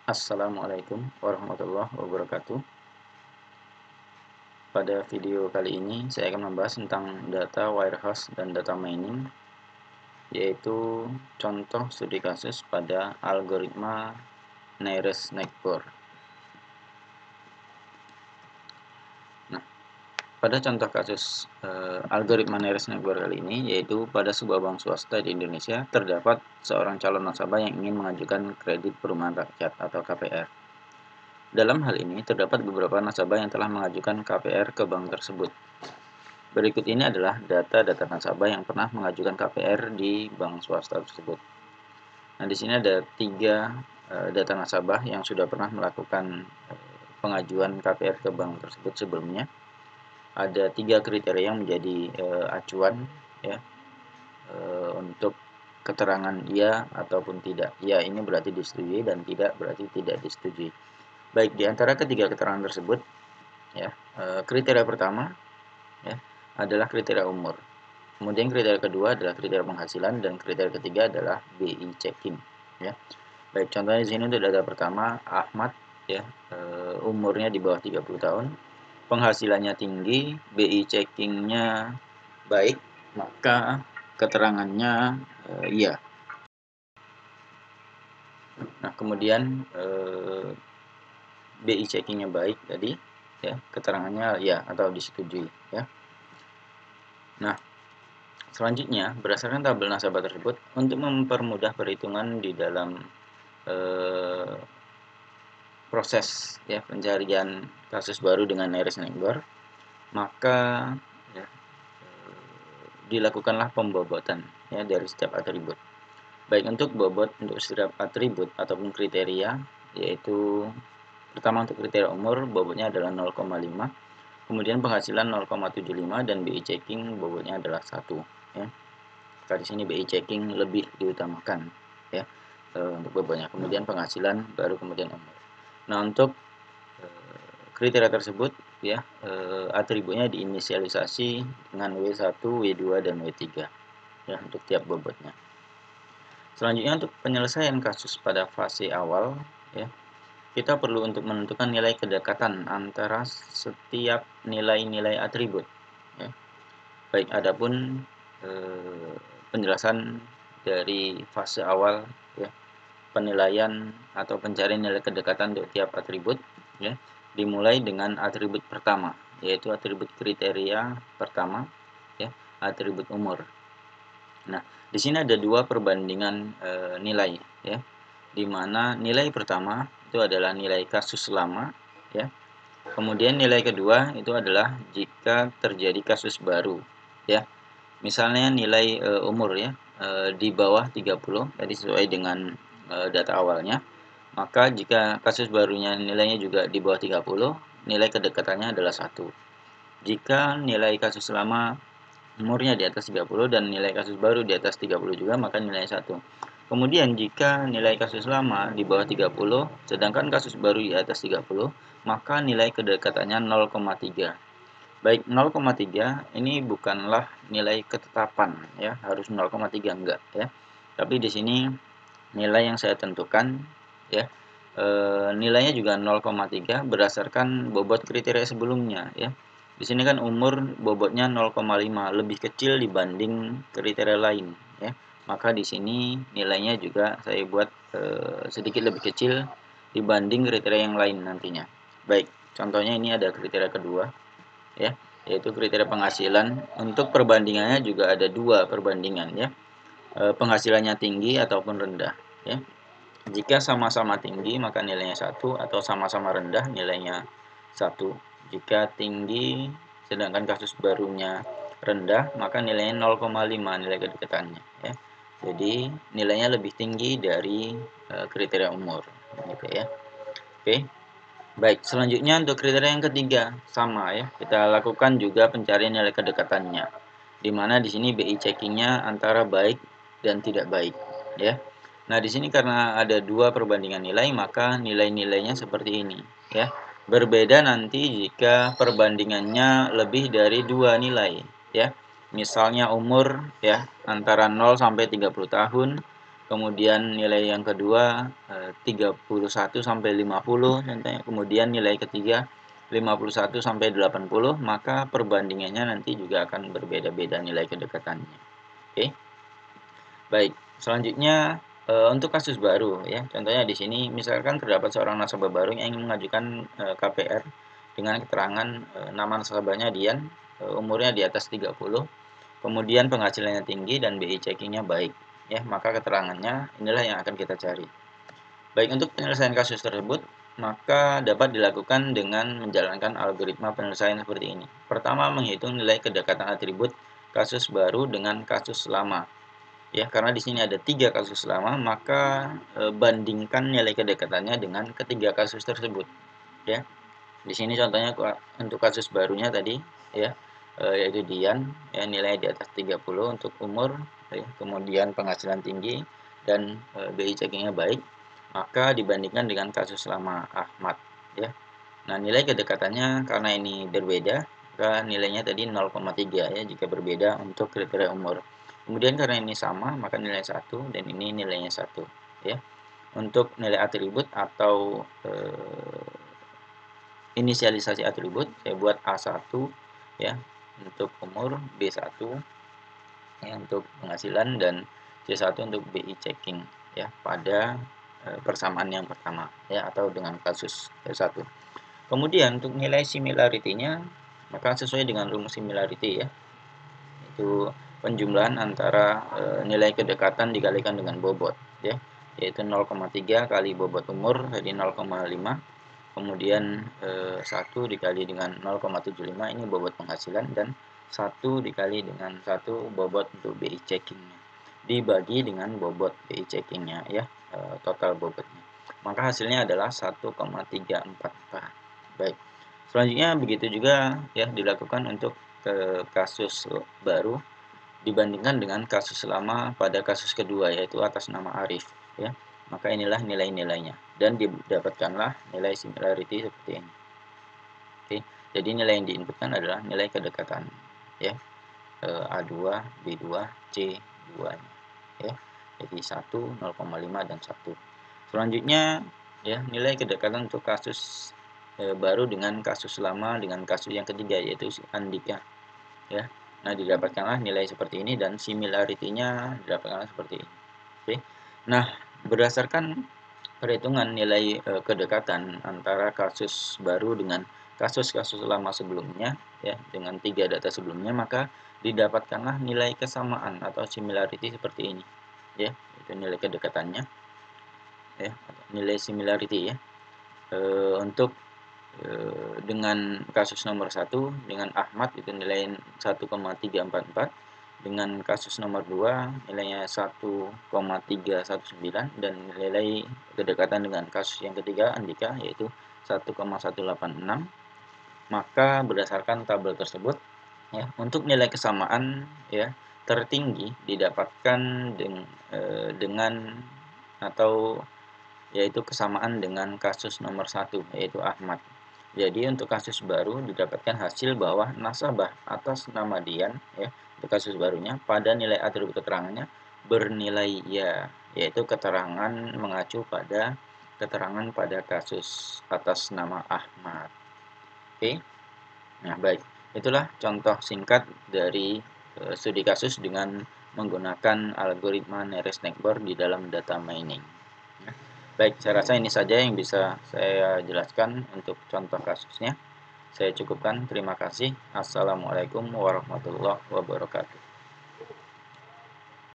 Assalamualaikum warahmatullahi wabarakatuh. Pada video kali ini saya akan membahas tentang data warehouse dan data mining, yaitu contoh studi kasus pada algoritma Nares-Neighbor. Nah, pada contoh kasus algoritma Nares-Neighbor kali ini, yaitu pada sebuah bank swasta di Indonesia terdapat seorang calon nasabah yang ingin mengajukan kredit perumahan rakyat atau KPR. Dalam hal ini, terdapat beberapa nasabah yang telah mengajukan KPR ke bank tersebut. Berikut ini adalah data-data nasabah yang pernah mengajukan KPR di bank swasta tersebut. Nah, di sini ada 3 data nasabah yang sudah pernah melakukan pengajuan KPR ke bank tersebut sebelumnya. Ada 3 kriteria yang menjadi acuan ya untuk keterangan iya ataupun tidak. Ya, ini berarti disetujui, dan tidak berarti tidak disetujui. Baik, di antara ketiga keterangan tersebut, ya, kriteria pertama ya adalah kriteria umur. Kemudian kriteria kedua adalah kriteria penghasilan, dan kriteria ketiga adalah BI checking. Ya, baik, contohnya di sini untuk data pertama, Ahmad, ya, umurnya di bawah 30 tahun, penghasilannya tinggi, BI checkingnya baik, maka keterangannya iya. Nah, kemudian BI checkingnya baik tadi, ya, keterangannya ya atau disetujui, ya. Nah, selanjutnya, berdasarkan tabel nasabah tersebut, untuk mempermudah perhitungan di dalam proses ya pencarian kasus baru dengan Nares-Neighbor, maka ya, dilakukanlah pembobotan ya dari setiap atribut. Baik, untuk bobot untuk setiap atribut ataupun kriteria, yaitu pertama untuk kriteria umur, bobotnya adalah 0,5, kemudian penghasilan 0,75, dan BI checking bobotnya adalah 1 ya. Di sini BI checking lebih diutamakan ya untuk bobotnya, kemudian penghasilan, baru kemudian umur. Nah, untuk kriteria tersebut ya atributnya diinisialisasi dengan W1, W2, dan W3 ya untuk tiap bobotnya. Selanjutnya, untuk penyelesaian kasus pada fase awal ya, kita perlu untuk menentukan nilai kedekatan antara setiap nilai-nilai atribut ya. Baik, adapun penjelasan dari fase awal ya, penilaian atau pencarian nilai kedekatan untuk tiap atribut ya, dimulai dengan atribut pertama, yaitu atribut kriteria pertama ya, atribut umur. Nah, di sini ada 2 perbandingan nilai ya, di mana nilai pertama itu adalah nilai kasus lama ya. Kemudian nilai kedua itu adalah jika terjadi kasus baru ya. Misalnya nilai umur ya di bawah 30 tadi sesuai dengan data awalnya. Maka jika kasus barunya nilainya juga di bawah 30, nilai kedekatannya adalah 1. Jika nilai kasus lama umurnya di atas 30 dan nilai kasus baru di atas 30 juga, maka nilainya 1. Kemudian jika nilai kasus lama di bawah 30 sedangkan kasus baru di atas 30, maka nilai kedekatannya 0,3. Baik, 0,3 ini bukanlah nilai ketetapan ya, harus 0,3 enggak ya. Tapi di sini nilai yang saya tentukan ya, nilainya juga 0,3 berdasarkan bobot kriteria sebelumnya ya. Di sini kan umur bobotnya 0,5, lebih kecil dibanding kriteria lain ya. Maka di sini nilainya juga saya buat sedikit lebih kecil dibanding kriteria yang lain nantinya. Baik, contohnya ini ada kriteria kedua ya, yaitu kriteria penghasilan. Untuk perbandingannya juga ada 2 perbandingan ya. Penghasilannya tinggi ataupun rendah ya. Jika sama-sama tinggi maka nilainya 1, atau sama-sama rendah nilainya 1. Jika tinggi sedangkan kasus barunya rendah, maka nilainya 0,5 nilai kedekatannya ya. Jadi nilainya lebih tinggi dari kriteria umur gitu ya. Oke. Baik, selanjutnya untuk kriteria yang ketiga sama ya. Kita lakukan juga pencarian nilai kedekatannya. Di mana di sini BI checkingnya antara baik dan tidak baik ya. Nah, di sini karena ada 2 perbandingan nilai, maka nilai-nilainya seperti ini ya. Berbeda nanti jika perbandingannya lebih dari 2 nilai ya. Misalnya umur ya antara 0 sampai 30 tahun kemudian nilai yang kedua 31 sampai 50 contohnya, kemudian nilai ketiga 51 sampai 80, maka perbandingannya nanti juga akan berbeda-beda nilai kedekatannya. Oke. Baik, selanjutnya untuk kasus baru ya. Contohnya di sini misalkan terdapat seorang nasabah baru yang ingin mengajukan KPR dengan keterangan nama nasabahnya Dian, umurnya di atas 30, kemudian penghasilannya tinggi dan BI checkingnya baik. Ya, maka keterangannya inilah yang akan kita cari. Baik, untuk penyelesaian kasus tersebut, maka dapat dilakukan dengan menjalankan algoritma penyelesaian seperti ini. Pertama, menghitung nilai kedekatan atribut kasus baru dengan kasus lama. Ya, karena di sini ada 3 kasus lama, maka bandingkan nilai kedekatannya dengan ketiga kasus tersebut. Ya, di sini contohnya untuk kasus barunya tadi, ya, yaitu Dian, ya, nilai di atas 30 untuk umur, ya, kemudian penghasilan tinggi dan BI checkingnya baik, maka dibandingkan dengan kasus lama Ahmad. Ya, nah nilai kedekatannya karena ini berbeda, maka nilainya tadi 0,3 ya jika berbeda untuk kriteria umur. Kemudian karena ini sama, maka nilai 1 dan ini nilainya 1 ya. Untuk nilai atribut atau inisialisasi atribut saya buat A1 ya untuk umur, B1 ya untuk penghasilan dan C1 untuk BI checking ya pada persamaan yang pertama ya atau dengan kasus C1. Kemudian untuk nilai similarity-nya maka sesuai dengan rumus similarity ya. Itu penjumlahan antara nilai kedekatan dikalikan dengan bobot ya, yaitu 0,3 kali bobot umur jadi 0,5, kemudian 1 dikali dengan 0,75 ini bobot penghasilan, dan 1 dikali dengan 1 bobot untuk BI checkingnya dibagi dengan bobot BI checkingnya ya, total bobotnya, maka hasilnya adalah 1,344. Baik, selanjutnya begitu juga ya dilakukan untuk kasus baru dibandingkan dengan kasus lama pada kasus kedua yaitu atas nama Arif ya. Maka inilah nilai-nilainya dan didapatkanlah nilai similarity seperti ini. Oke, jadi nilai yang diinputkan adalah nilai kedekatan ya. A2, B2, C2 nya ya. Jadi 1, 0,5 dan 1. Selanjutnya ya nilai kedekatan untuk kasus baru dengan kasus lama dengan kasus yang ketiga yaitu Andika ya. Nah, didapatkanlah nilai seperti ini dan similarity-nya didapatkanlah seperti ini. Oke. Nah, berdasarkan perhitungan nilai kedekatan antara kasus baru dengan kasus-kasus lama sebelumnya ya dengan 3 data sebelumnya, maka didapatkanlah nilai kesamaan atau similarity seperti ini ya. Itu nilai kedekatannya ya, nilai similarity ya. Untuk dengan kasus nomor 1 dengan Ahmad itu nilai 1,344, dengan kasus nomor 2 nilainya 1,319, dan nilai kedekatan dengan kasus yang ketiga Andika yaitu 1,186. Maka berdasarkan tabel tersebut ya, untuk nilai kesamaan ya tertinggi didapatkan dengan atau yaitu kesamaan dengan kasus nomor 1 yaitu Ahmad. Jadi untuk kasus baru didapatkan hasil bahwa nasabah atas nama Dian ya, untuk kasus barunya pada nilai atribut keterangannya bernilai ya, yaitu keterangan mengacu pada keterangan pada kasus atas nama Ahmad. Oke. Nah, baik. Itulah contoh singkat dari studi kasus dengan menggunakan algoritma Nearest Neighbor di dalam data mining. Baik, saya rasa ini saja yang bisa saya jelaskan untuk contoh kasusnya. Saya cukupkan. Terima kasih. Assalamualaikum warahmatullahi wabarakatuh.